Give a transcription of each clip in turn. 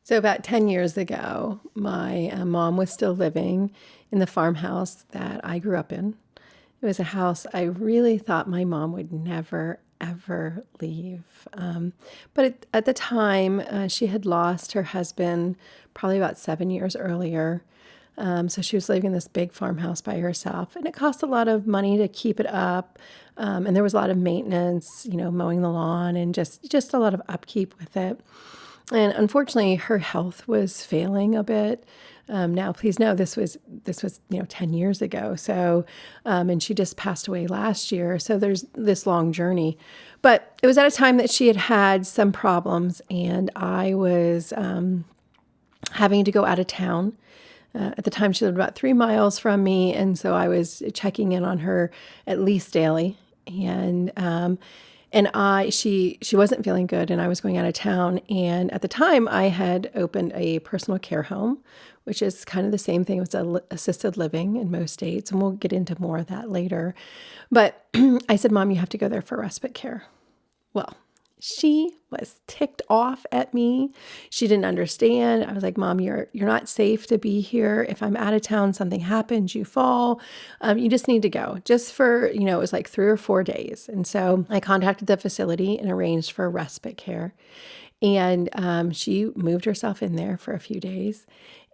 So about 10 years ago, my mom was still living in the farmhouse that I grew up in. It was a house I really thought my mom would never, ever leave. But at the time, she had lost her husband probably about 7 years earlier. So she was living in this big farmhouse by herself, and it cost a lot of money to keep it up. And there was a lot of maintenance, mowing the lawn and just a lot of upkeep with it. And unfortunately, her health was failing a bit. Now, please know this was 10 years ago. So, and she just passed away last year. So there's this long journey, but it was at a time that she had had some problems, and I was having to go out of town. At the time, she lived about 3 miles from me, and so I was checking in on her at least daily. And she wasn't feeling good, and I was going out of town. And at the time, I had opened a personal care home, which is kind of the same thing as assisted living in most states, and we'll get into more of that later. But I said, "Mom, you have to go there for respite care." Well, she was ticked off at me. She didn't understand. I was like, "Mom, you're not safe to be here. If I'm out of town, something happens, you fall. You just need to go." Just for, it was like 3 or 4 days. And so I contacted the facility and arranged for respite care. And she moved herself in there for a few days.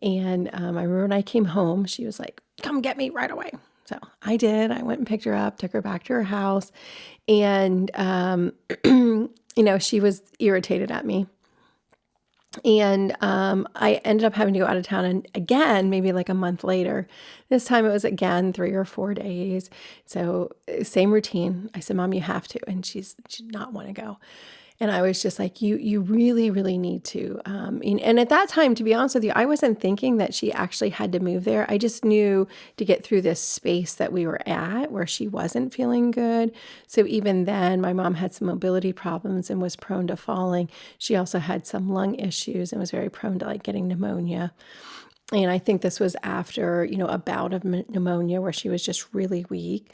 And I remember when I came home, she was like, "Come get me right away." So I did. I went and picked her up, took her back to her house. And, she was irritated at me. And I ended up having to go out of town, and again, maybe like a month later. This time it was again 3 or 4 days. So same routine. I said, "Mom, you have to," and she did not want to go. And I was just like, you really, really need to. And at that time, to be honest with you, I wasn't thinking that she actually had to move there. I just knew to get through this space that we were at where she wasn't feeling good. So even then, my mom had some mobility problems and was prone to falling. She also had some lung issues and was very prone to like getting pneumonia. And I think this was after, a bout of pneumonia where she was just really weak.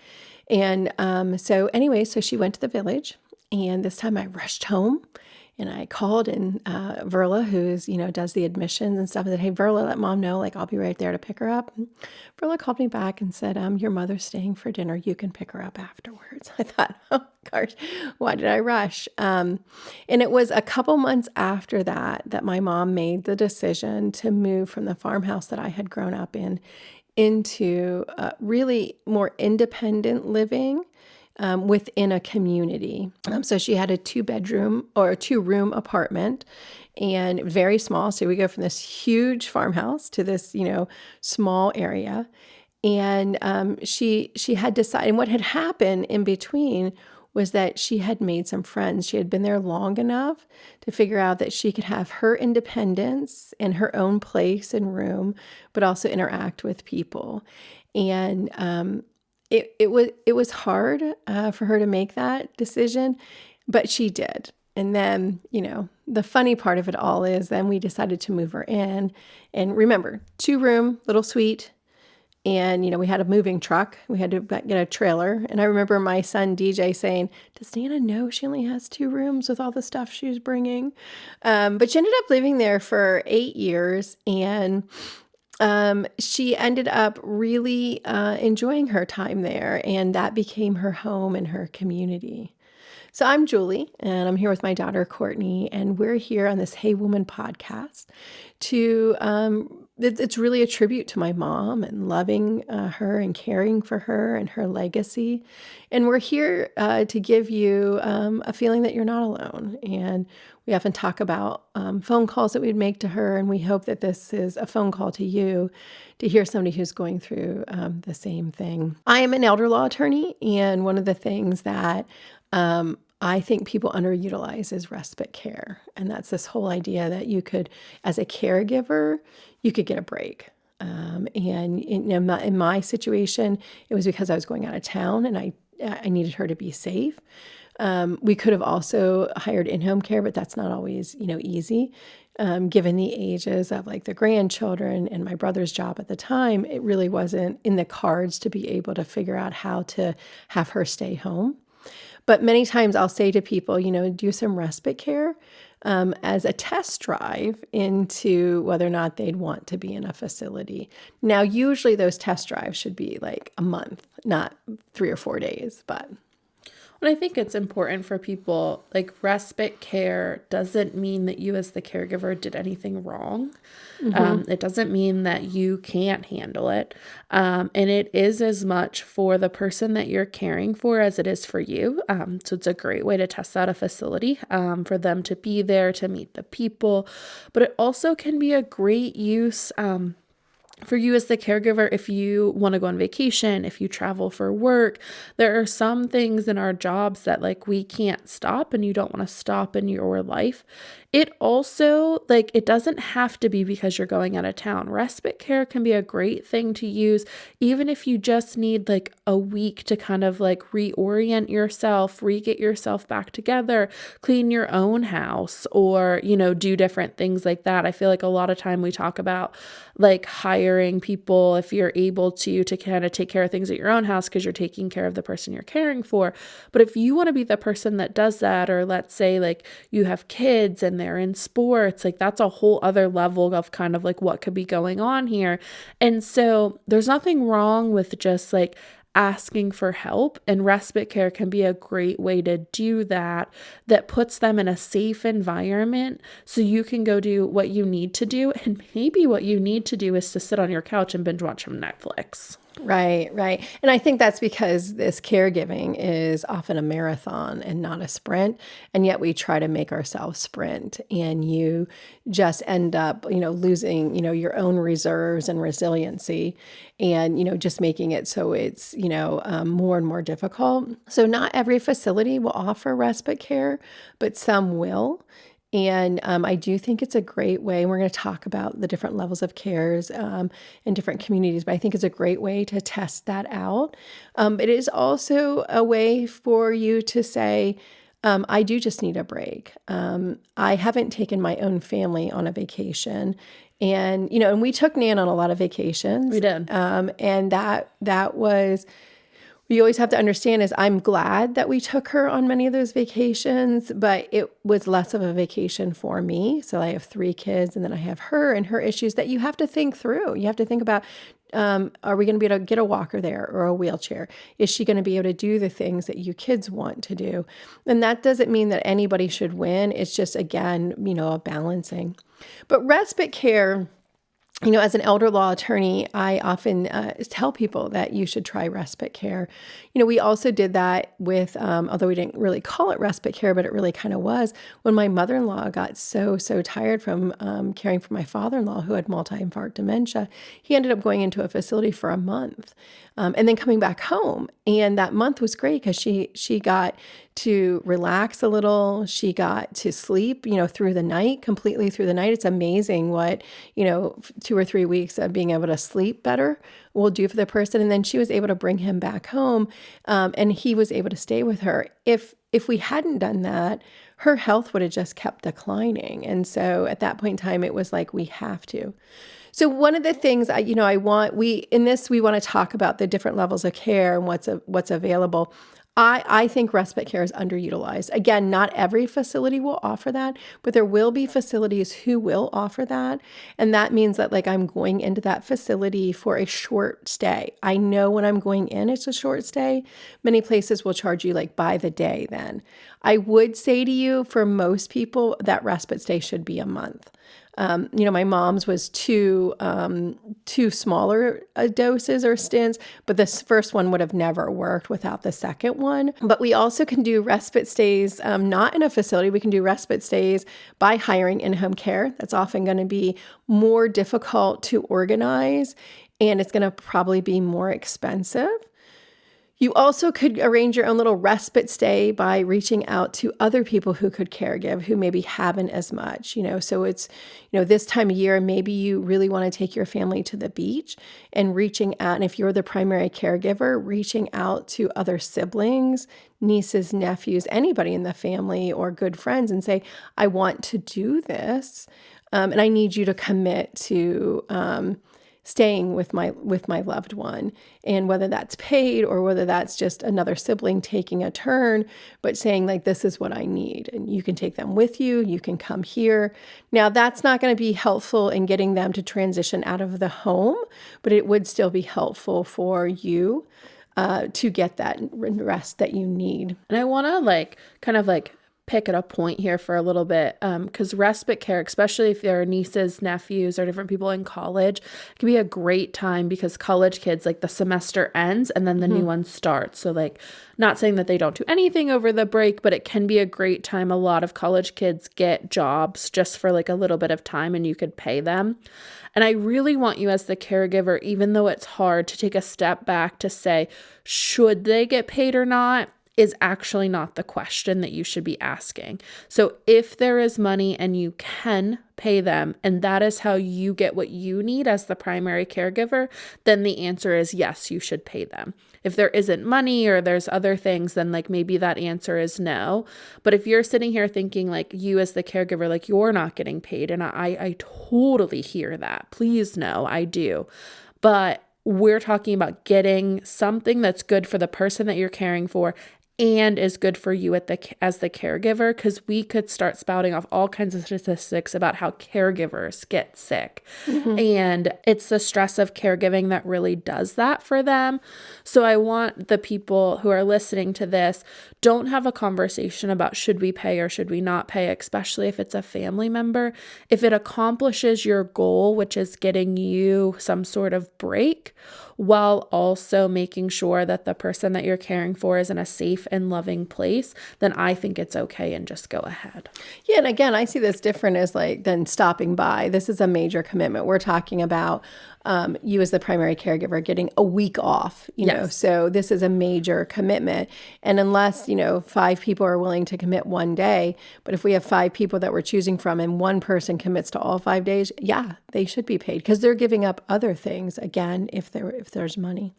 And so she went to the village. And this time I rushed home and I called, and Verla, who's, does the admissions and stuff, I said, "Hey, Verla, let Mom know, like, I'll be right there to pick her up." And Verla called me back and said, "Your mother's staying for dinner. You can pick her up afterwards." I thought, oh gosh, why did I rush? And it was a couple months after that my mom made the decision to move from the farmhouse that I had grown up in into really more independent living within a community. So she had a 2-bedroom or a 2-room apartment, and very small. So we go from this huge farmhouse to this, small area. And she had decided, and what had happened in between was that she had made some friends. She had been there long enough to figure out that she could have her independence and her own place and room, but also interact with people. And it was hard for her to make that decision, but she did. And then, the funny part of it all is then we decided to move her in. And remember, 2-room, little suite. And, we had a moving truck. We had to get a trailer. And I remember my son DJ saying, "Does Nana know she only has 2 rooms with all the stuff she was bringing?" But she ended up living there for 8 years. And she ended up really enjoying her time there, and that became her home and her community. So I'm Julie, and I'm here with my daughter, Cortney, and we're here on this Hey Woman podcast to, it's really a tribute to my mom and loving her and caring for her and her legacy. And we're here to give you a feeling that you're not alone. And we often talk about phone calls that we'd make to her, and we hope that this is a phone call to you to hear somebody who's going through the same thing. I am an elder law attorney, and one of the things that I think people underutilize is respite care. And that's this whole idea that you could, as a caregiver, you could get a break. And in my situation, it was because I was going out of town and I needed her to be safe. We could have also hired in-home care, but that's not always, easy. Given the ages of like the grandchildren and my brother's job at the time, it really wasn't in the cards to be able to figure out how to have her stay home. But many times I'll say to people, do some respite care as a test drive into whether or not they'd want to be in a facility. Now, usually those test drives should be like a month, not 3 or 4 days, but. And I think it's important for people, like respite care doesn't mean that you as the caregiver did anything wrong. It doesn't mean that you can't handle it. And it is as much for the person that you're caring for as it is for you. So it's a great way to test out a facility, for them to be there, to meet the people. But it also can be a great use, for you as the caregiver, if you want to go on vacation, if you travel for work. There are some things in our jobs that like we can't stop and you don't want to stop in your life. It also, like, it doesn't have to be because you're going out of town. Respite care can be a great thing to use, even if you just need like a week to kind of like reorient yourself, re-get yourself back together, clean your own house, or, do different things like that. I feel like a lot of time we talk about like hiring people, if you're able to kind of take care of things at your own house because you're taking care of the person you're caring for. But if you want to be the person that does that, or let's say like you have kids and they're in sports, like that's a whole other level of kind of like what could be going on here. And so there's nothing wrong with just like asking for help, and respite care can be a great way to do that, that puts them in a safe environment so you can go do what you need to do. And maybe what you need to do is to sit on your couch and binge watch from Netflix. Right, right. And I think that's because this caregiving is often a marathon and not a sprint. And yet we try to make ourselves sprint, and you just end up, losing, your own reserves and resiliency, and, just making it so it's, more and more difficult. So not every facility will offer respite care, but some will. And I do think it's a great way. We're going to talk about the different levels of cares in different communities, but I think it's a great way to test that out. It is also a way for you to say, I do just need a break. I haven't taken my own family on a vacation. And, and we took Nan on a lot of vacations. We did. And that was... you always have to understand is I'm glad that we took her on many of those vacations, but it was less of a vacation for me. So I have 3 kids, and then I have her and her issues that you have to think through. You have to think about, are we going to be able to get a walker there or a wheelchair? Is she going to be able to do the things that you kids want to do? And that doesn't mean that anybody should win. It's just, again, a balancing. But respite care, as an elder law attorney, I often tell people that you should try respite care. We also did that with, although we didn't really call it respite care, but it really kind of was, when my mother-in-law got so tired from caring for my father-in-law who had multi-infarct dementia. He ended up going into a facility for a month and then coming back home. And that month was great because she got to relax a little. She got to sleep, through the night, completely through the night. It's amazing what, 2 or 3 weeks of being able to sleep better will do for the person. And then she was able to bring him back home, and he was able to stay with her. If we hadn't done that, her health would have just kept declining. And so at that point in time, it was like, we have to. So one of the things we want to talk about the different levels of care and what's available. I think respite care is underutilized. Again, not every facility will offer that, but there will be facilities who will offer that. And that means that like I'm going into that facility for a short stay. I know when I'm going in, it's a short stay. Many places will charge you like by the day then. I would say to you, for most people, that respite stay should be a month. My mom's was two smaller doses or stints, but this first one would have never worked without the second one. But we also can do respite stays, not in a facility. We can do respite stays by hiring in-home care. That's often going to be more difficult to organize, and it's going to probably be more expensive. You also could arrange your own little respite stay by reaching out to other people who could caregive, who maybe haven't as much, So it's, this time of year, maybe you really want to take your family to the beach, and reaching out. And if you're the primary caregiver, reaching out to other siblings, nieces, nephews, anybody in the family or good friends, and say, I want to do this. And I need you to commit to staying with my loved one, and whether that's paid or whether that's just another sibling taking a turn, but saying like, this is what I need, and you can take them with you, you can come here. Now that's not going to be helpful in getting them to transition out of the home, but it would still be helpful for you to get that rest that you need. And I want to kind of pick at a point here for a little bit, because respite care, especially if there are nieces, nephews, or different people in college, can be a great time, because college kids, the semester ends and then the new one starts. So not saying that they don't do anything over the break, but it can be a great time. A lot of college kids get jobs just for a little bit of time, and you could pay them. And I really want you as the caregiver, even though it's hard, to take a step back to say, should they get paid or not, is actually not the question that you should be asking. So if there is money and you can pay them, and that is how you get what you need as the primary caregiver, then the answer is yes, you should pay them. If there isn't money or there's other things, then maybe that answer is no. But if you're sitting here thinking you as the caregiver, you're not getting paid, and I totally hear that. Please know, I do. But we're talking about getting something that's good for the person that you're caring for and is good for you as the caregiver, because we could start spouting off all kinds of statistics about how caregivers get sick. And it's the stress of caregiving that really does that for them. So I want the people who are listening to this, don't have a conversation about should we pay or should we not pay, especially if it's a family member. If it accomplishes your goal, which is getting you some sort of break, while also making sure that the person that you're caring for is in a safe and loving place, then I think it's okay, and just go ahead. Yeah, and again, I see this different as than stopping by. This is a major commitment. We're talking about you as the primary caregiver getting a week off, you know, so this is a major commitment. And unless, 5 people are willing to commit one day, but if we have 5 people that we're choosing from and one person commits to all 5 days, yeah, they should be paid, because they're giving up other things, again, if there's money.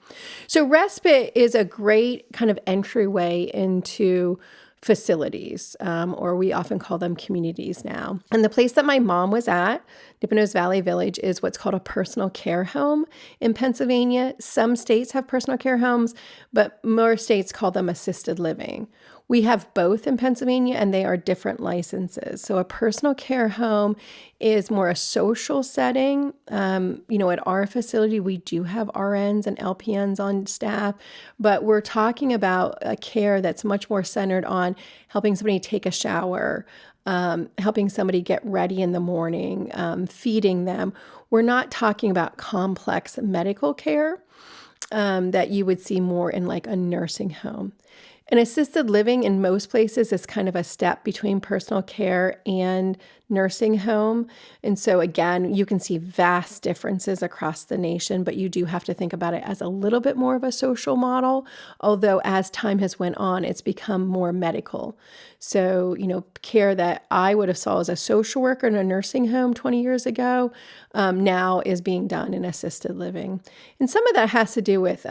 So respite is a great kind of entryway into facilities, or we often call them communities now. And the place that my mom was at, Nipponos Valley Village, is what's called a personal care home in Pennsylvania. Some states have personal care homes, but more states call them assisted living. We have both in Pennsylvania, and they are different licenses. So a personal care home is more a social setting. At our facility, we do have RNs and LPNs on staff, but we're talking about a care that's much more centered on helping somebody take a shower, helping somebody get ready in the morning, feeding them. We're not talking about complex medical care that you would see more in a nursing home. And assisted living in most places is kind of a step between personal care and nursing home. And so again, you can see vast differences across the nation, but you do have to think about it as a little bit more of a social model, although as time has went on, it's become more medical. So, care that I would have saw as a social worker in a nursing home 20 years ago, now is being done in assisted living. And some of that has to do with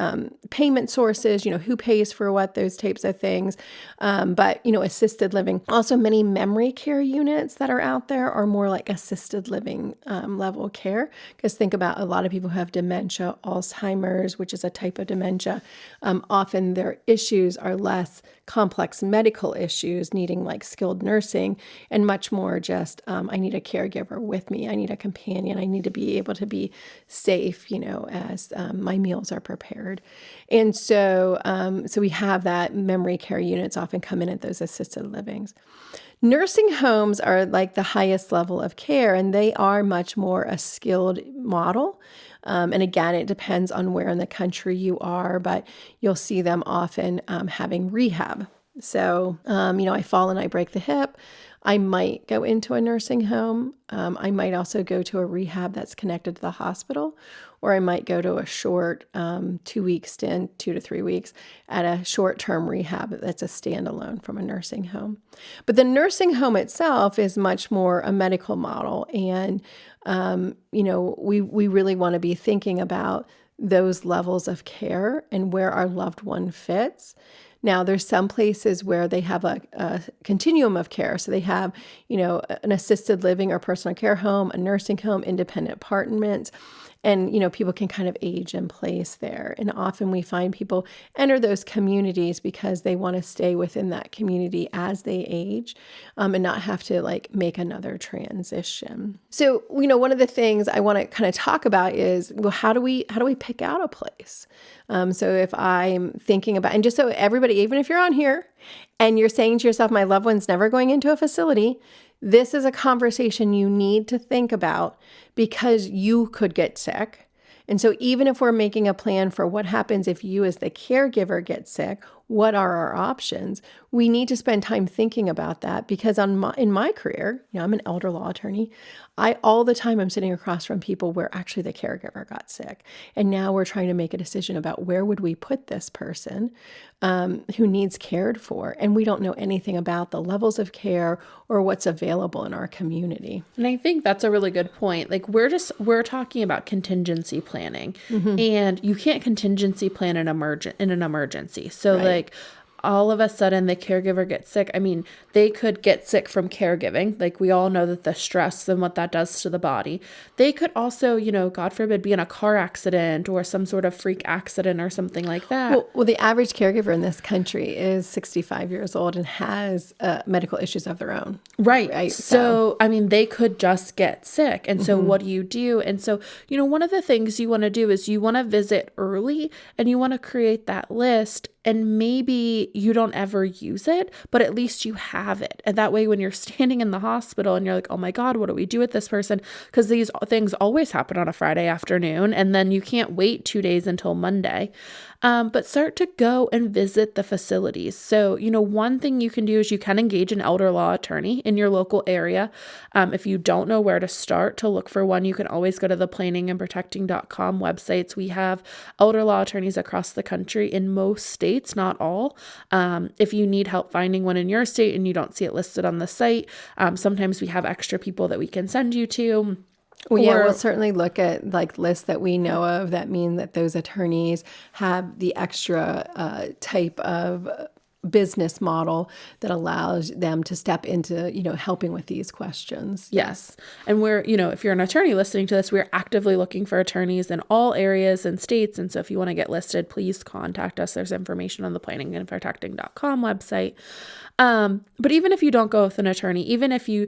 payment sources, who pays for what, those types of things. But assisted living, also many memory care units that are out there are more like assisted living level care. Because think about a lot of people who have dementia, Alzheimer's, which is a type of dementia. Often their issues are less complex medical issues needing skilled nursing, and much more just I need a caregiver with me. I need a companion. I need to be able to be safe, as my meals are prepared. And so we have that memory care units often come in at those assisted livings. Nursing homes are the highest level of care, and they are much more a skilled model. And again, it depends on where in the country you are, but you'll see them often having rehab. So, I fall and I break the hip. I might go into a nursing home. I might also go to a rehab that's connected to the hospital, or I might go to a short 2-week stint, 2 to 3 weeks, at a short-term rehab that's a standalone from a nursing home. But the nursing home itself is much more a medical model, and we really want to be thinking about those levels of care and where our loved one fits. Now, there's some places where they have a continuum of care. So they have, an assisted living or personal care home, a nursing home, independent apartments. And, people can kind of age in place there. And often we find people enter those communities because they want to stay within that community as they age, and not have to like make another transition. So, one of the things I want to kind of talk about is, well, how do we pick out a place? So if I'm thinking about, and just so everybody, even if you're on here and you're saying to yourself, my loved one's never going into a facility, this is a conversation you need to think about because you could get sick. And so even if we're making a plan for what happens if you as the caregiver get sick, what are our options? We need to spend time thinking about that because in my career, I'm an elder law attorney. All the time I'm sitting across from people where actually the caregiver got sick. And now we're trying to make a decision about where would we put this person who needs cared for. And we don't know anything about the levels of care or what's available in our community. And I think that's a really good point. Like we're talking about contingency planning, and you can't contingency plan in an emergency. So Right. all of a sudden the caregiver gets sick. I mean, they could get sick from caregiving. Like we all know that the stress and what that does to the body. They could also, God forbid, be in a car accident or some sort of freak accident or something like that. Well, the average caregiver in this country is 65 years old and has medical issues of their own. Right. So, I mean, they could just get sick. And so what do you do? And so, one of the things you want to do is you want to visit early and you want to create that list. And maybe you don't ever use it, but at least you have it. And that way, when you're standing in the hospital and you're like, oh my God, what do we do with this person? Because these things always happen on a Friday afternoon. And then you can't wait 2 days until Monday. But start to go and visit the facilities. So, one thing you can do is you can engage an elder law attorney in your local area. If you don't know where to start to look for one, you can always go to the planningandprotecting.com websites. We have elder law attorneys across the country in most states, not all. If you need help finding one in your state and you don't see it listed on the site, sometimes we have extra people that we can send you to. Well, yeah, we'll certainly look at like lists that we know of that mean that those attorneys have the extra type of business model that allows them to step into, helping with these questions. Yes. And if you're an attorney listening to this, we're actively looking for attorneys in all areas and states. And so if you want to get listed, please contact us. There's information on the planningandprotecting.com website. But even if you don't go with an attorney, even if you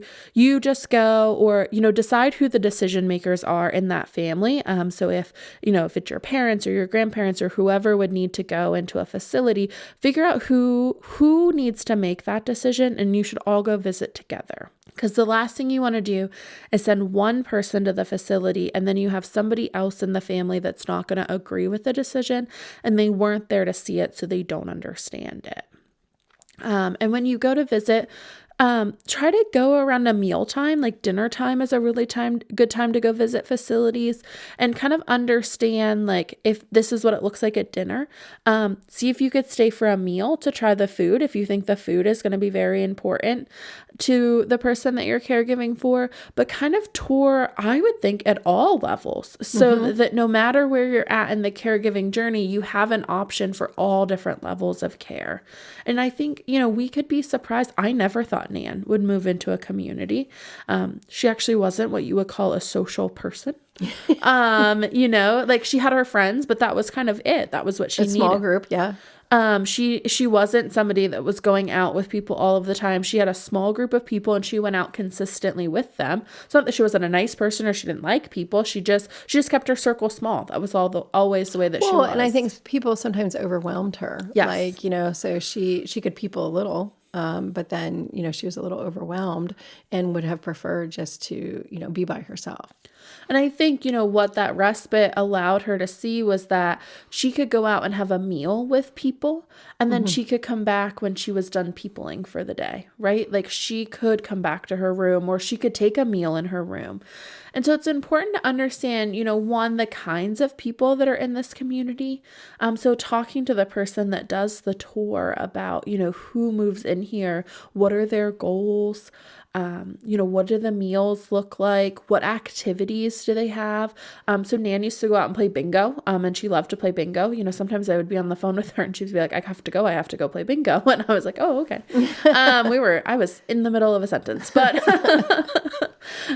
just go or, decide who the decision makers are in that family. So if it's your parents or your grandparents or whoever would need to go into a facility, figure out who needs to make that decision, and you should all go visit together. Because the last thing you want to do is send one person to the facility and then you have somebody else in the family that's not going to agree with the decision and they weren't there to see it, so they don't understand it. And when you go to visit, try to go around a meal time, like dinner time is a really good time to go visit facilities and kind of understand like if this is what it looks like at dinner. See if you could stay for a meal to try the food if you think the food is going to be very important to the person that you're caregiving for, but kind of tour, I would think, at all levels so that no matter where you're at in the caregiving journey, you have an option for all different levels of care. And I think, we could be surprised. I never thought Nan would move into a community. She actually wasn't what you would call a social person. Like she had her friends, but that was kind of it. That was what she needed. A small group, yeah. She wasn't somebody that was going out with people all of the time. She had a small group of people and she went out consistently with them. It's not that she wasn't a nice person or she didn't like people. She just kept her circle small. That was always the way that she was. And I think people sometimes overwhelmed her. Yes. So she could people a little. But then, she was a little overwhelmed and would have preferred just to, be by herself. And I think, what that respite allowed her to see was that she could go out and have a meal with people and then she could come back when she was done peopling for the day, right? Like she could come back to her room or she could take a meal in her room. And so it's important to understand, one, the kinds of people that are in this community. So talking to the person that does the tour about, who moves in here, what are their goals, what do the meals look like? What activities do they have? So Nan used to go out and play bingo, and she loved to play bingo. Sometimes I would be on the phone with her and she'd be like, I have to go play bingo. And I was like, oh, okay. I was in the middle of a sentence, but,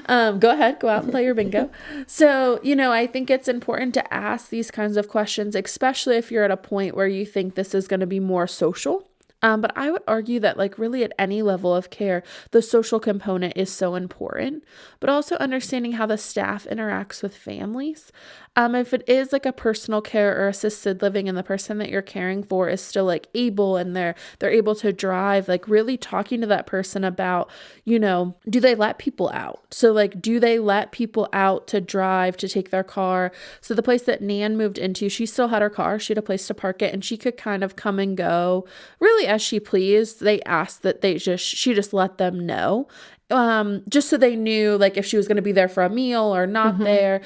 Go ahead, go out and play your bingo. So, I think it's important to ask these kinds of questions, especially if you're at a point where you think this is going to be more social. But I would argue that, like, really at any level of care, the social component is so important, but also understanding how the staff interacts with families. If it is like a personal care or assisted living and the person that you're caring for is still like able and they're able to drive, like really talking to that person about, do they let people out? So like, do they let people out to drive, to take their car? So the place that Nan moved into, she still had her car. She had a place to park it and she could kind of come and go really as she pleased. They asked that she just let them know. Just so they knew, like, if she was going to be there for a meal or not there.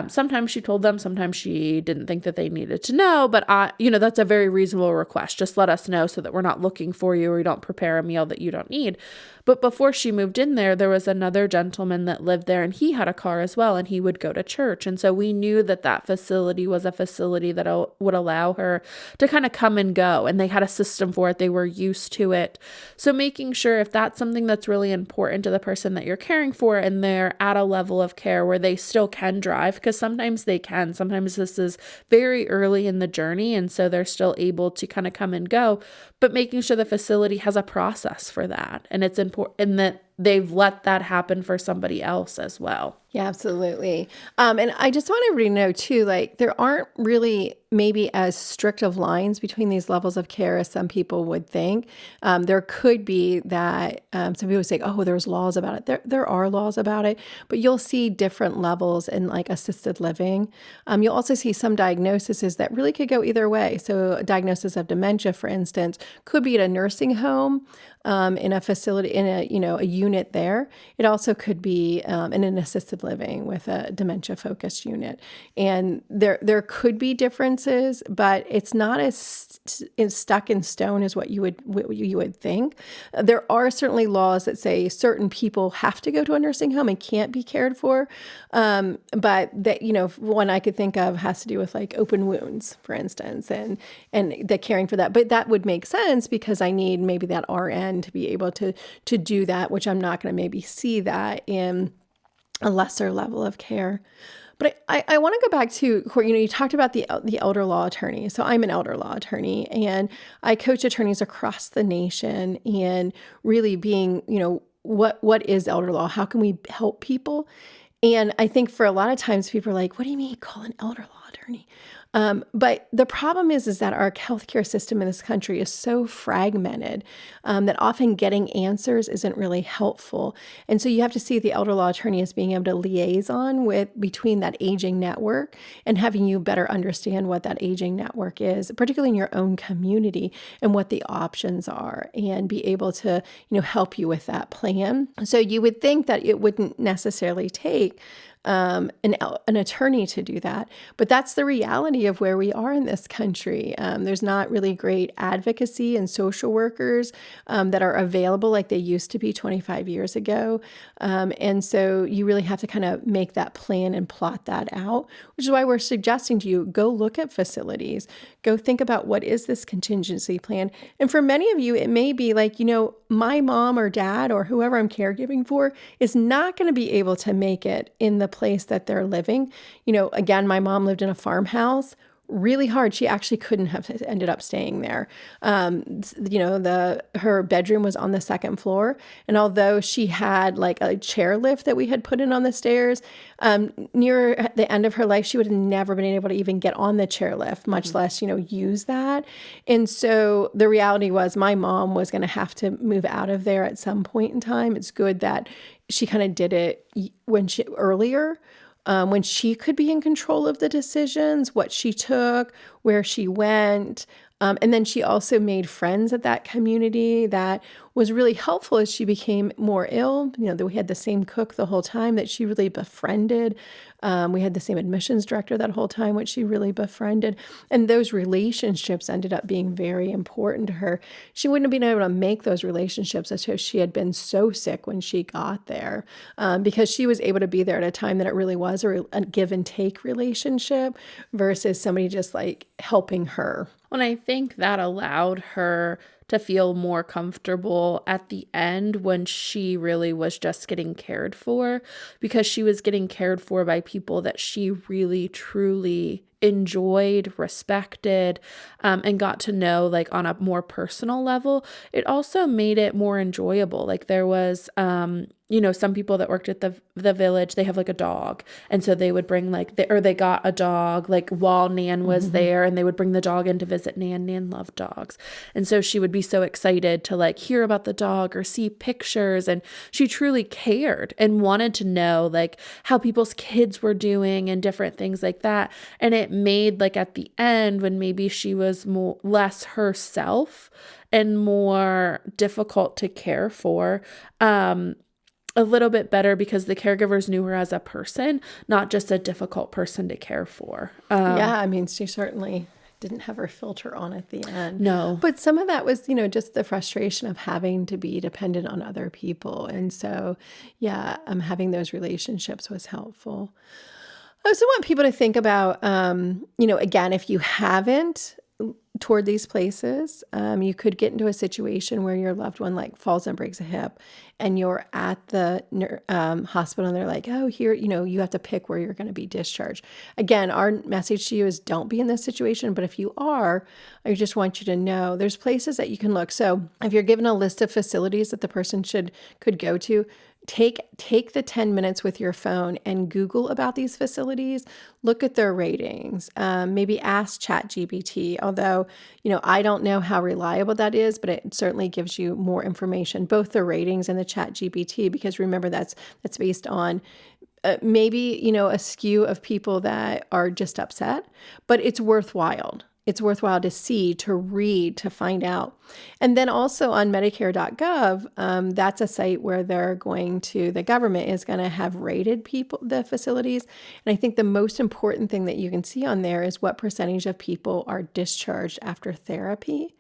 Sometimes she told them, sometimes she didn't think that they needed to know, but that's a very reasonable request. Just let us know so that we're not looking for you or you don't prepare a meal that you don't need. But before she moved in there was another gentleman that lived there and he had a car as well and he would go to church. And so we knew that facility was a facility that would allow her to kind of come and go. And they had a system for it. They were used to it. So making sure if that's something that's really important to the person that you're caring for and they're at a level of care where they still can drive, because sometimes they can. Sometimes this is very early in the journey. And so they're still able to kind of come and go. But making sure the facility has a process for that. And it's important that they've let that happen for somebody else as well. Yeah, absolutely. And I just want everybody to know too, like there aren't really maybe as strict of lines between these levels of care as some people would think. There could be that some people say, oh, there's laws about it. There are laws about it, but you'll see different levels in like assisted living. You'll also see some diagnoses that really could go either way. So a diagnosis of dementia, for instance, could be at a nursing home, in a facility, in a unit there. It also could be in an assisted living with a dementia-focused unit. And there could be differences, but it's not as stuck in stone as what you would think. There are certainly laws that say certain people have to go to a nursing home and can't be cared for. But that, one I could think of has to do with like open wounds, for instance, and the caring for that. But that would make sense because I need maybe that RN to be able to do that, which I'm not going to maybe see that in a lesser level of care. But I want to go back to, you talked about the elder law attorney. So I'm an elder law attorney and I coach attorneys across the nation and really being, what is elder law? How can we help people? And I think for a lot of times people are like, what do you mean call an elder law attorney? But the problem is that our healthcare system in this country is so fragmented that often getting answers isn't really helpful. And so you have to see the elder law attorney as being able to liaison between that aging network and having you better understand what that aging network is, particularly in your own community and what the options are, and be able to, help you with that plan. So you would think that it wouldn't necessarily take an attorney to do that. But that's the reality of where we are in this country. There's not really great advocacy and social workers that are available like they used to be 25 years ago. And so you really have to kind of make that plan and plot that out, which is why we're suggesting to you, go look at facilities, go think about what is this contingency plan. And for many of you, it may be like, my mom or dad or whoever I'm caregiving for is not going to be able to make it in the place that they're living. Again, my mom lived in a farmhouse, really hard. She actually couldn't have ended up staying there. Her bedroom was on the second floor. And although she had like a chair lift that we had put in on the stairs, near the end of her life, she would have never been able to even get on the chair lift, much less, use that. And so the reality was my mom was going to have to move out of there at some point in time. It's good that she kind of did it earlier, when she could be in control of the decisions, what she took, where she went. And then she also made friends at that community that was really helpful as she became more ill. That we had the same cook the whole time that she really befriended. We had the same admissions director that whole time, which she really befriended. And those relationships ended up being very important to her. She wouldn't have been able to make those relationships if she had been so sick when she got there, because she was able to be there at a time that it really was a give and take relationship versus somebody just like helping her. And I think that allowed her to feel more comfortable at the end when she really was just getting cared for, because she was getting cared for by people that she really, truly enjoyed, respected, and got to know like on a more personal level. It also made it more enjoyable. Like there was, some people that worked at the village, they have like a dog. And so they would bring they got a dog like while Nan was there, and they would bring the dog in to visit Nan. Nan loved dogs. And so she would be so excited to like hear about the dog or see pictures. And she truly cared and wanted to know like how people's kids were doing and different things like that. And it made like at the end when maybe she was less herself and more difficult to care for, a little bit better, because the caregivers knew her as a person, not just a difficult person to care for. Yeah, I mean, she certainly didn't have her filter on at the end. No. But some of that was, just the frustration of having to be dependent on other people. And so, yeah, having those relationships was helpful. I also want people to think about, again, if you haven't toured these places, you could get into a situation where your loved one like falls and breaks a hip, and you're at the hospital, and they're like, oh, here, you have to pick where you're going to be discharged. Again, our message to you is don't be in this situation. But if you are, I just want you to know there's places that you can look. So if you're given a list of facilities that the person could go to, take the 10 minutes with your phone and Google about these facilities, look at their ratings, maybe ask ChatGPT, although, I don't know how reliable that is, but it certainly gives you more information, both the ratings and the ChatGPT, because remember that's based on maybe, a skew of people that are just upset, but it's worthwhile. It's worthwhile to see, to read, to find out. And then also on Medicare.gov, that's a site where the government is going to have rated the facilities. And I think the most important thing that you can see on there is what percentage of people are discharged after therapy.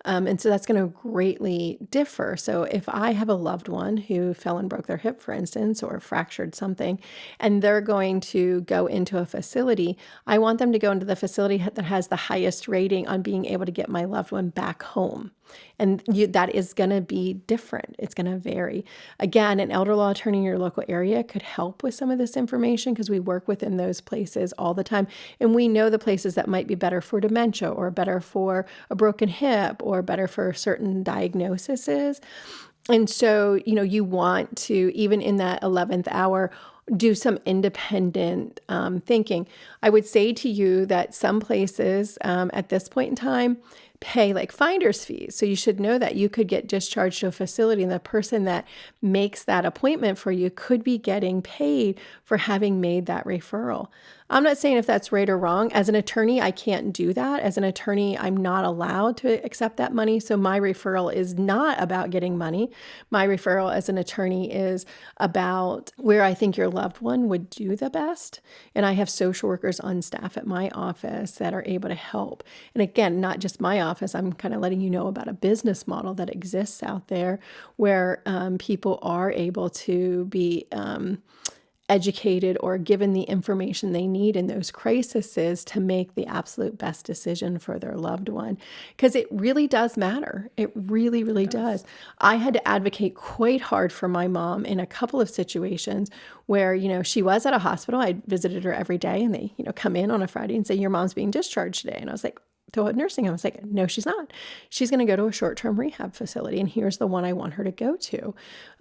And so that's going to greatly differ. So if I have a loved one who fell and broke their hip, for instance, or fractured something, and they're going to go into a facility, I want them to go into the facility that has the highest rating on being able to get my loved one back home. And that is going to be different. It's going to vary. Again, an elder law attorney in your local area could help with some of this information, because we work within those places all the time. And we know the places that might be better for dementia, or better for a broken hip, or better for certain diagnoses. And so, you want to, even in that 11th hour, do some independent thinking. I would say to you that some places at this point in time pay like finder's fees. So you should know that you could get discharged to a facility, and the person that makes that appointment for you could be getting paid for having made that referral. I'm not saying if that's right or wrong. As an attorney, I can't do that. As an attorney, I'm not allowed to accept that money. So my referral is not about getting money. My referral as an attorney is about where I think your loved one would do the best. And I have social workers on staff at my office that are able to help. And again, not just my office, I'm kind of letting you know about a business model that exists out there where people are able to be educated or given the information they need in those crises to make the absolute best decision for their loved one. Because it really does matter. It really, really does. I had to advocate quite hard for my mom in a couple of situations where, she was at a hospital. I visited her every day, and they, come in on a Friday and say, your mom's being discharged today. And I was like, to a nursing home. I was like, no, she's not. She's going to go to a short-term rehab facility, and here's the one I want her to go to.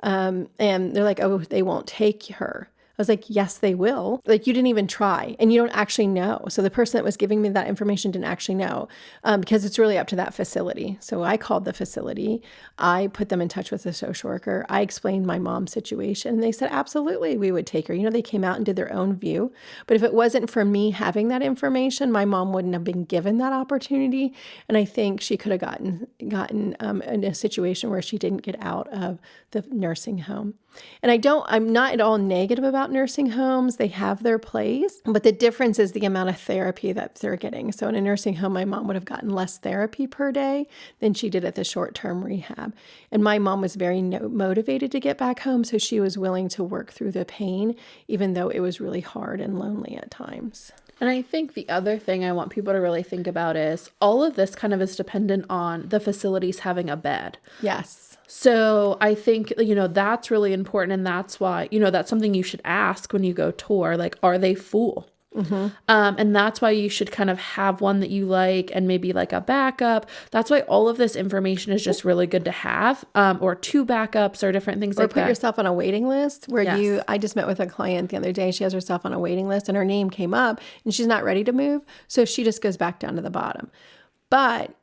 And they're like, oh, they won't take her. I was like, yes, they will. Like, you didn't even try, and you don't actually know. So the person that was giving me that information didn't actually know, because it's really up to that facility. So I called the facility. I put them in touch with the social worker. I explained my mom's situation, and they said, absolutely, we would take her. They came out and did their own view. But if it wasn't for me having that information, my mom wouldn't have been given that opportunity. And I think she could have gotten in a situation where she didn't get out of the nursing home. And I'm not at all negative about nursing homes. They have their place, but the difference is the amount of therapy that they're getting. So in a nursing home, my mom would have gotten less therapy per day than she did at the short-term rehab. And my mom was very motivated to get back home, so she was willing to work through the pain, even though it was really hard and lonely at times. And I think the other thing I want people to really think about is all of this kind of is dependent on the facilities having a bed. Yes. So I think, that's really important. And that's why, that's something you should ask when you go tour, like, are they full? And that's why you should kind of have one that you like and maybe like a backup. That's why all of this information is just really good to have, or two backups or different things Or like put that. yourself on a waiting list where Yes. I just met with a client the other day. She has herself on a waiting list and her name came up and she's not ready to move. So she just goes back down to the bottom. But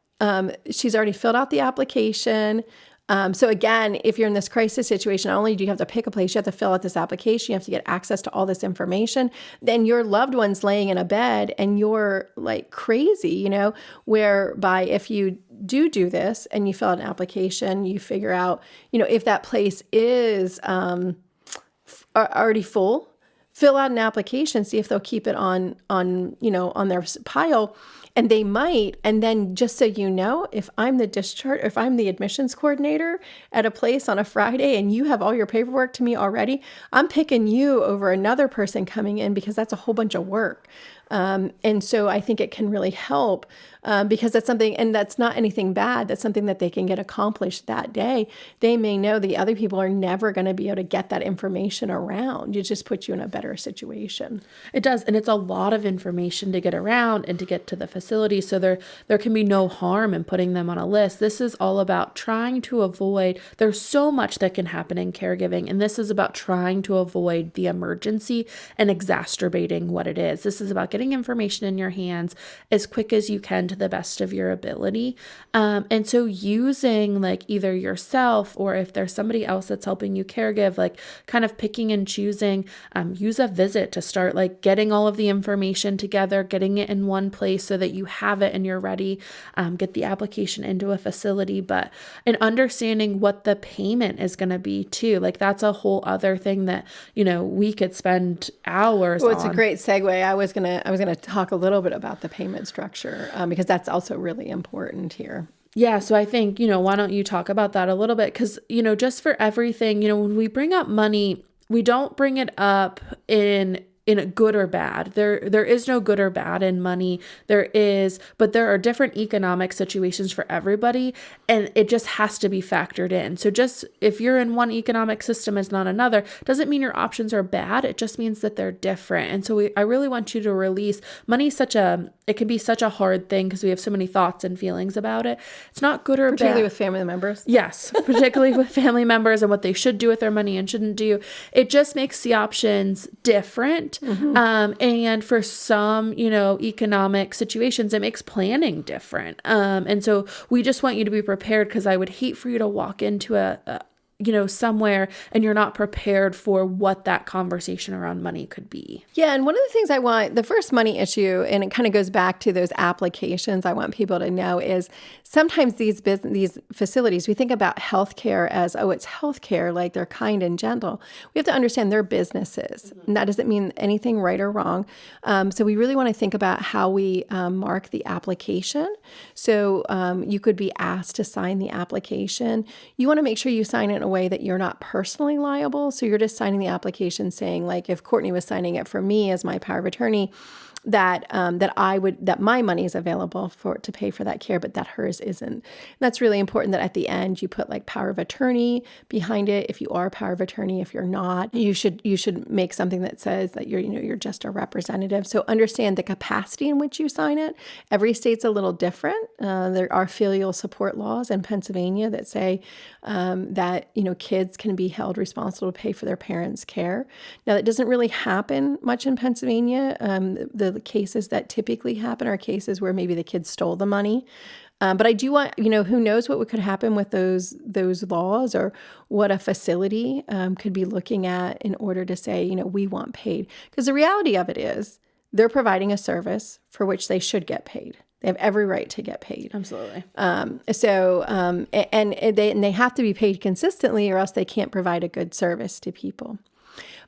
she's already filled out the application. So again, if you're in this crisis situation, not only do you have to pick a place, you have to fill out this application, you have to get access to all this information. Then your loved one's laying in a bed and you're like crazy, whereby if you do this and you fill out an application, you figure out, if that place is already full, fill out an application, see if they'll keep it on their pile. And they might. And then just so you know, if I'm the admissions coordinator at a place on a Friday and you have all your paperwork to me already, I'm picking you over another person coming in because that's a whole bunch of work. And so I think it can really help because that's something, and that's not anything bad. That's something that they can get accomplished that day. They may know the other people are never going to be able to get that information around. It just puts you in a better situation. It does. And it's a lot of information to get around and to get to the facility. So there can be no harm in putting them on a list. This is all about trying to avoid, there's so much that can happen in caregiving. And this is about trying to avoid the emergency and exacerbating what it is. This is about getting information in your hands as quick as you can to the best of your ability. And so using like either yourself or if there's somebody else that's helping you caregive, like kind of picking and choosing, use a visit to start like getting all of the information together, getting it in one place so that you have it and you're ready, get the application into a facility, and understanding what the payment is going to be too. Like that's a whole other thing that, we could spend hours on. Well, it's a great segue. I was gonna talk a little bit about the payment structure because that's also really important here. Yeah. So I think, why don't you talk about that a little bit? Because, just for everything, when we bring up money, we don't bring it up in a good or bad. There is no good or bad in money. But there are different economic situations for everybody, and it just has to be factored in. So just if you're in one economic system as not another, doesn't mean your options are bad. It just means that they're different. And so I really want you to release money. It can be such a hard thing because we have so many thoughts and feelings about it. It's not good or bad. Particularly with family members. Yes, particularly with family members and what they should do with their money and shouldn't do. It just makes the options different. And for some, economic situations, it makes planning different. And so we just want you to be prepared because I would hate for you to walk into somewhere and you're not prepared for what that conversation around money could be. Yeah. And one of the things the first money issue, and it kind of goes back to those applications I want people to know is sometimes these facilities, we think about healthcare as, it's healthcare, like they're kind and gentle. We have to understand they're businesses. And that doesn't mean anything right or wrong. So we really want to think about how we mark the application. So you could be asked to sign the application. You want to make sure you sign it in a way that you're not personally liable. So you're just signing the application saying, like, if Cortney was signing it for me as my power of attorney, that my money is available to pay for that care, but that hers isn't. And that's really important that at the end you put like power of attorney behind it. If you are power of attorney, if you're not, you should make something that says that you're just a representative. So understand the capacity in which you sign it. Every state's a little different. There are filial support laws in Pennsylvania that say that kids can be held responsible to pay for their parents' care. Now that doesn't really happen much in Pennsylvania. The cases that typically happen are cases where maybe the kids stole the money. But I do want, who knows what could happen with those laws or what a facility could be looking at in order to say, we want paid. Because the reality of it is they're providing a service for which they should get paid. They have every right to get paid. Absolutely. And they have to be paid consistently or else they can't provide a good service to people.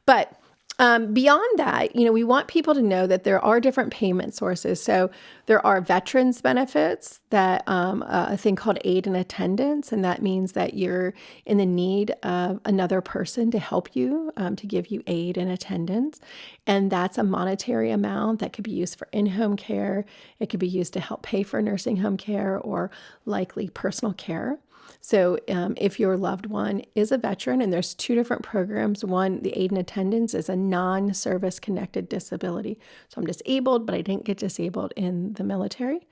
But Beyond that, we want people to know that there are different payment sources. So there are veterans benefits that a thing called aid and attendance, and that means that you're in the need of another person to help you, to give you aid and attendance. And that's a monetary amount that could be used for in-home care. It could be used to help pay for nursing home care or likely personal care. So if your loved one is a veteran, and there's two different programs. One, the aid and attendance, is a non-service connected disability. So I'm disabled, but I didn't get disabled in the military.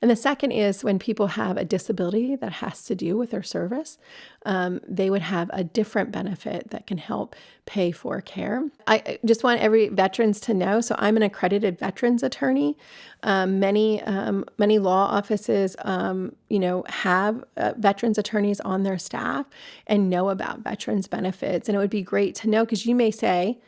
And the second is when people have a disability that has to do with their service, they would have a different benefit that can help pay for care. I just want every veterans to know. So I'm an accredited veterans attorney. Many law offices, have veterans attorneys on their staff and know about veterans benefits. And it would be great to know, because you may say,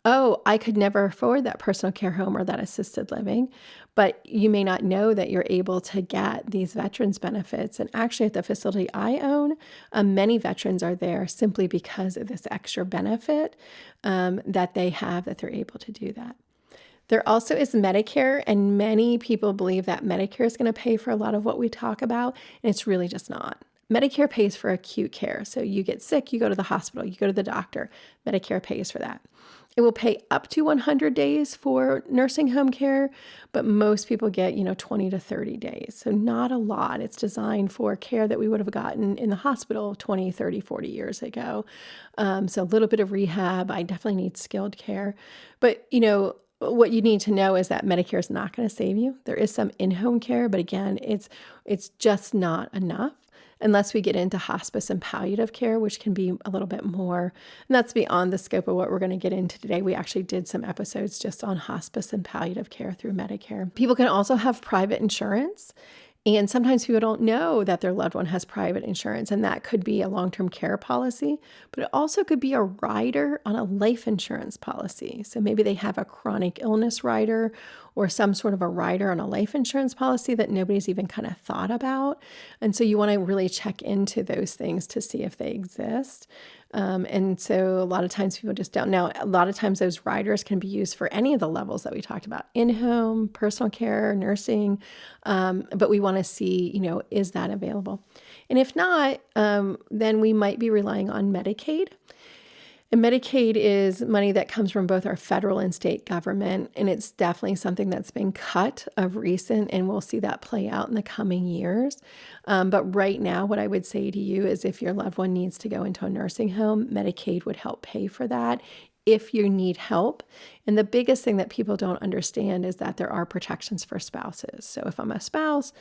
oh, I could never afford that personal care home or that assisted living, but you may not know that you're able to get these veterans benefits. And actually at the facility I own, many veterans are there simply because of this extra benefit that they have, that they're able to do that. There also is Medicare, and many people believe that Medicare is going to pay for a lot of what we talk about, and it's really just not. Medicare pays for acute care. So you get sick, you go to the hospital, you go to the doctor. Medicare pays for that. It will pay up to 100 days for nursing home care, but most people get, 20 to 30 days. So not a lot. It's designed for care that we would have gotten in the hospital 20, 30, 40 years ago. So a little bit of rehab. I definitely need skilled care. But, what you need to know is that Medicare is not going to save you. There is some in-home care, but again, it's just not enough unless we get into hospice and palliative care, which can be a little bit more. And that's beyond the scope of what we're going to get into today. We actually did some episodes just on hospice and palliative care through Medicare. People can also have private insurance. And sometimes people don't know that their loved one has private insurance, and that could be a long-term care policy, but it also could be a rider on a life insurance policy. So maybe they have a chronic illness rider or some sort of a rider on a life insurance policy that nobody's even kind of thought about. And so you want to really check into those things to see if they exist. And so a lot of times people just don't know. A lot of times those riders can be used for any of the levels that we talked about: in-home, personal care, nursing. But we want to see, is that available? And if not, then we might be relying on Medicaid. And Medicaid is money that comes from both our federal and state government, and it's definitely something that's been cut of recent, and we'll see that play out in the coming years. But right now, what I would say to you is if your loved one needs to go into a nursing home, Medicaid would help pay for that if you need help. And the biggest thing that people don't understand is that there are protections for spouses. So if I'm a spouse,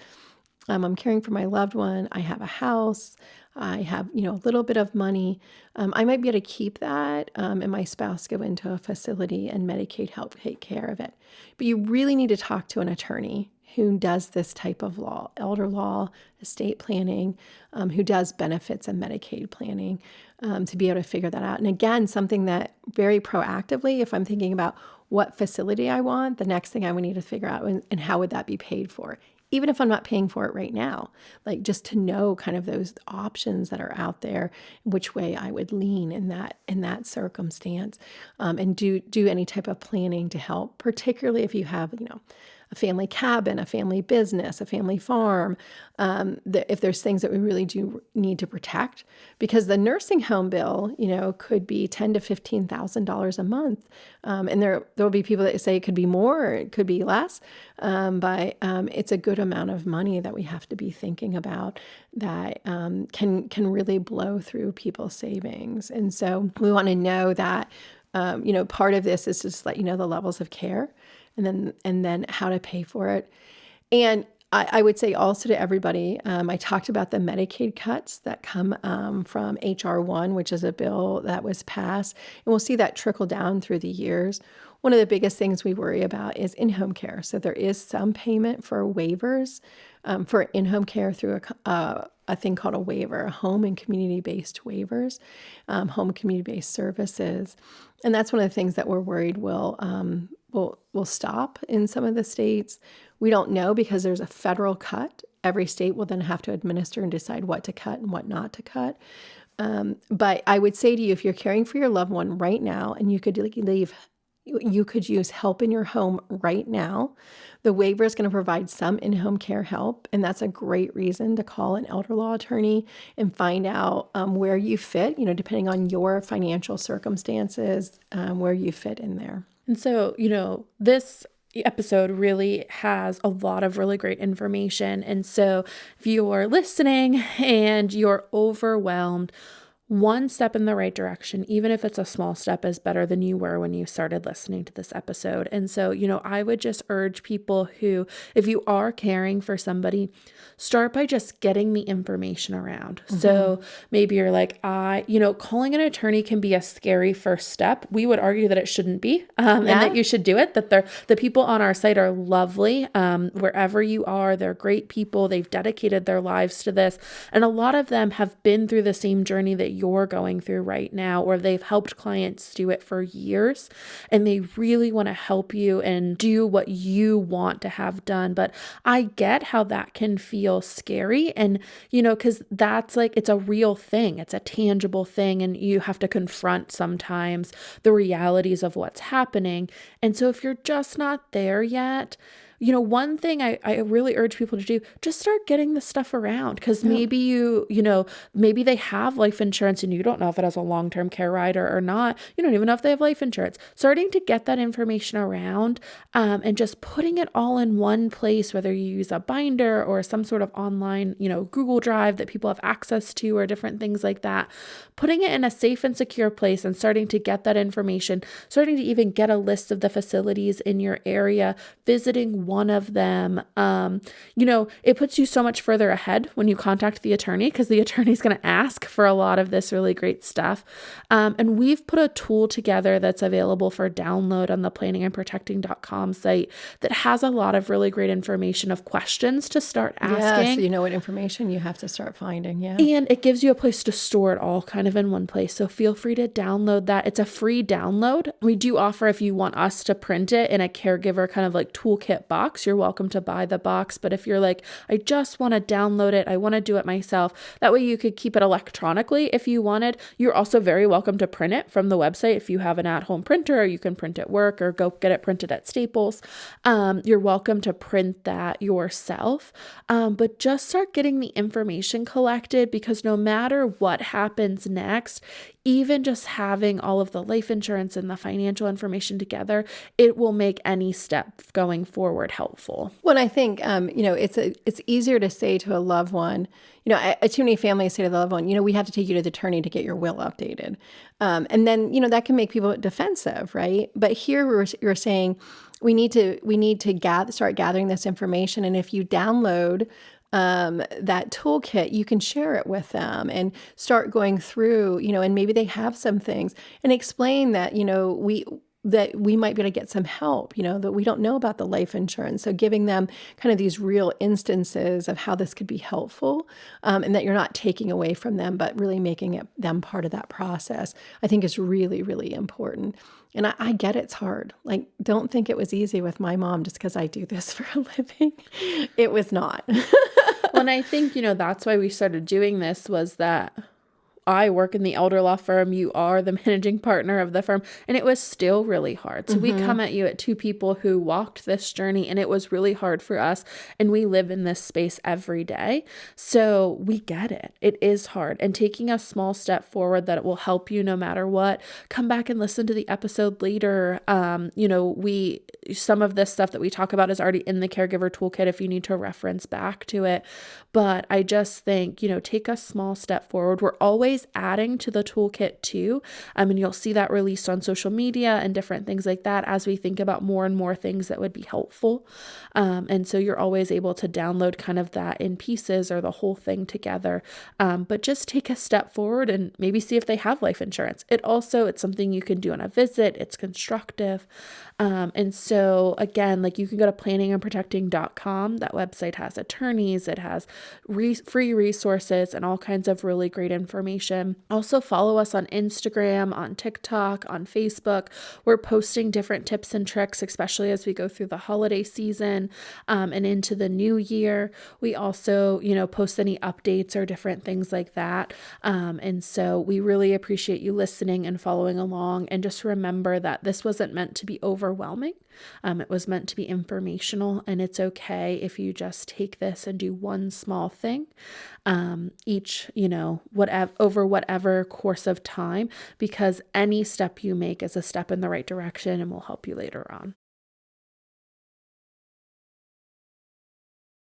I'm caring for my loved one, I have a house, I have, a little bit of money, I might be able to keep that, and my spouse go into a facility and Medicaid help take care of it. But you really need to talk to an attorney who does this type of law, elder law, estate planning, who does benefits and Medicaid planning, to be able to figure that out. And again, something that very proactively, if I'm thinking about what facility I want, the next thing I would need to figure out and how would that be paid for? Even if I'm not paying for it right now, like just to know kind of those options that are out there, which way I would lean in that circumstance, and do any type of planning to help, particularly if you have, a family cabin, a family business, a family farm, if there's things that we really do need to protect, because the nursing home bill, could be $10,000 to $15,000 a month, and there will be people that say it could be more, or it could be less, but it's a good amount of money that we have to be thinking about that can really blow through people's savings, and so we want to know that part of this is just let you know the levels of care. And then how to pay for it. And I would say also to everybody, I talked about the Medicaid cuts that come from H.R. 1, which is a bill that was passed. And we'll see that trickle down through the years. One of the biggest things we worry about is in-home care. So there is some payment for waivers for in-home care through a thing called a waiver, home and community-based waivers, home community-based services. And that's one of the things that we're worried will stop in some of the states. We don't know because there's a federal cut. Every state will then have to administer and decide what to cut and what not to cut. But I would say to you, if you're caring for your loved one right now and you could leave you could use help in your home right now. The waiver is going to provide some in-home care help, and that's a great reason to call an elder law attorney and find out where you fit, depending on your financial circumstances, where you fit in there. And so, this episode really has a lot of really great information. And so if you're listening and you're overwhelmed, one step in the right direction, even if it's a small step, is better than you were when you started listening to this episode. And so, I would just urge people who, if you are caring for somebody, start by just getting the information around. Mm-hmm. So maybe you're like, calling an attorney can be a scary first step. We would argue that it shouldn't be, and that you should do it, that the people on our site are lovely. Wherever you are, they're great people. They've dedicated their lives to this. And a lot of them have been through the same journey that you're going through right now, or they've helped clients do it for years, and they really want to help you and do what you want to have done. But I get how that can feel scary, and because that's it's a real thing, it's a tangible thing, and you have to confront sometimes the realities of what's happening. And so if you're just not there yet, one thing I really urge people to do, just start getting the stuff around, because maybe maybe they have life insurance and you don't know if it has a long-term care rider or not. You don't even know if they have life insurance. Starting to get that information around and just putting it all in one place, whether you use a binder or some sort of online, Google Drive that people have access to, or different things like that, putting it in a safe and secure place and starting to get that information, starting to even get a list of the facilities in your area, visiting one of them. It puts you so much further ahead when you contact the attorney, because the attorney is going to ask for a lot of this really great stuff. And we've put a tool together that's available for download on the planningandprotecting.com site that has a lot of really great information of questions to start asking. Yeah, so you know what information you have to start finding. Yeah. And it gives you a place to store it all kind of in one place. So feel free to download that. It's a free download. We do offer, if you want us to print it in a caregiver kind of toolkit box, you're welcome to buy the box. But if you're like, I just want to download it, I want to do it myself, that way you could keep it electronically if you wanted. You're also very welcome to print it from the website. If you have an at-home printer, or you can print at work or go get it printed at Staples. You're welcome to print that yourself. But just start getting the information collected, because no matter what happens next, even just having all of the life insurance and the financial information together, it will make any step going forward helpful. Well, I think, it's easier to say to a loved one, too many families say to the loved one, we have to take you to the attorney to get your will updated. And then, that can make people defensive, right? But here you're saying we need to start gathering this information. And if you download that toolkit, you can share it with them and start going through, and maybe they have some things, and explain that, we might be able to get some help, that we don't know about the life insurance. So giving them kind of these real instances of how this could be helpful, and that you're not taking away from them, but really making them part of that process, I think is really, really important. And I get it's hard. Don't think it was easy with my mom just because I do this for a living. It was not. Well, and I think, that's why we started doing this, was that I work in the elder law firm. You are the managing partner of the firm. And it was still really hard. So we come at you at two people who walked this journey, and it was really hard for us. And we live in this space every day. So we get it. It is hard. And taking a small step forward that it will help you no matter what. Come back and listen to the episode later. Some of this stuff that we talk about is already in the caregiver toolkit if you need to reference back to it. But I just think, take a small step forward. We're always adding to the toolkit too. And you'll see that released on social media and different things like that as we think about more and more things that would be helpful. And so you're always able to download kind of that in pieces or the whole thing together. But just take a step forward and maybe see if they have life insurance. It's something you can do on a visit. It's constructive. And so again, you can go to planningandprotecting.com. That website has attorneys. It has free resources and all kinds of really great information information. Also follow us on Instagram, on TikTok, on Facebook. We're posting different tips and tricks, especially as we go through the holiday season and into the new year. We also, post any updates or different things like that. And so we really appreciate you listening and following along. And just remember that this wasn't meant to be overwhelming. It was meant to be informational, and it's okay if you just take this and do one small thing each, over whatever course of time, because any step you make is a step in the right direction and will help you later on.